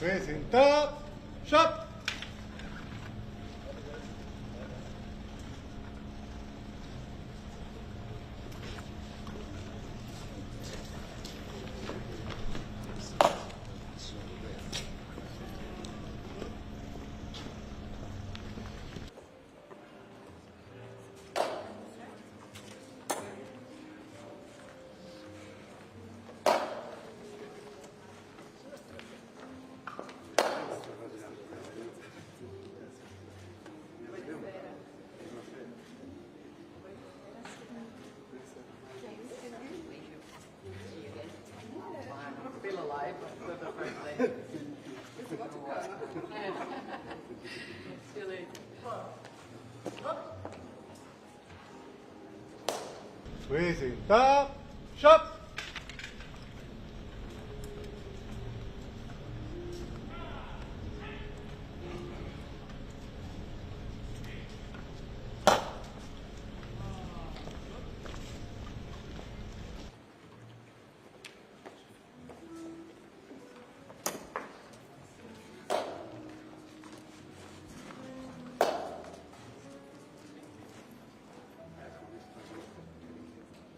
Presenta, shot. Still alive, but the first day. Still is. Presenta, shot.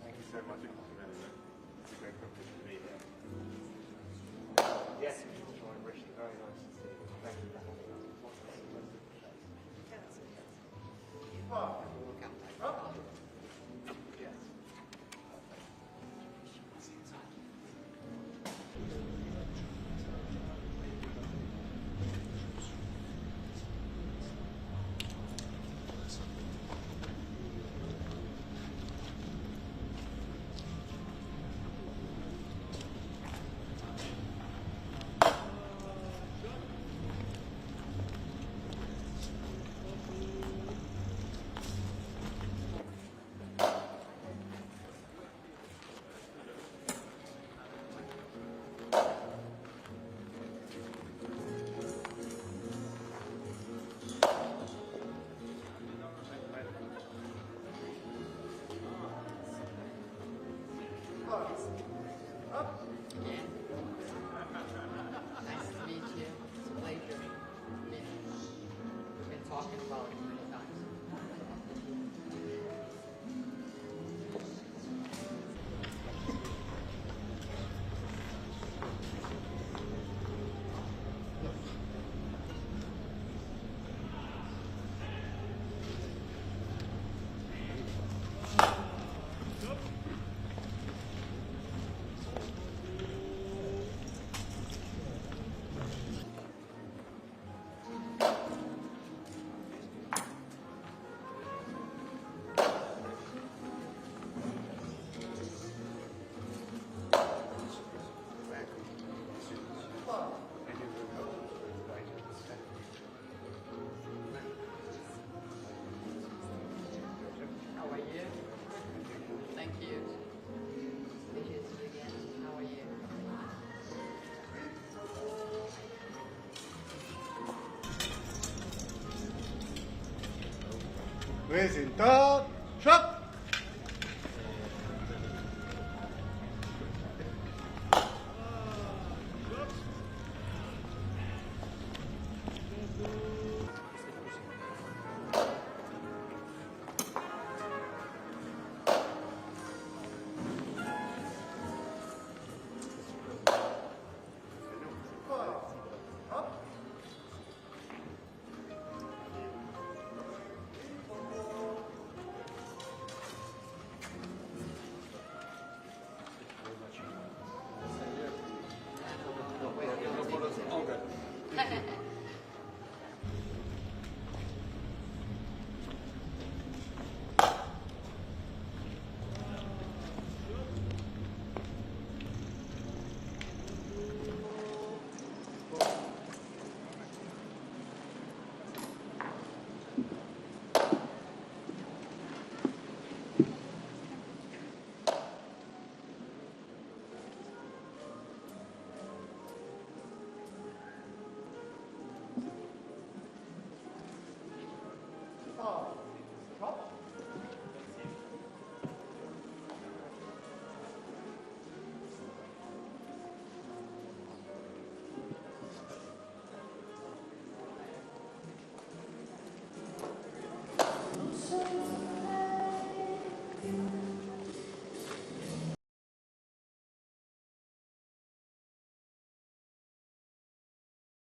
Thank you so much for coming in. It's a great privilege to be here. Yes, Richard, very nice to see you. Thank you for having us. Yes. Nice to meet you. It's a pleasure. Yeah. We've been talking about it many times. How are you? Thank you. Pleasure to you again. How are you? Presenta, shot.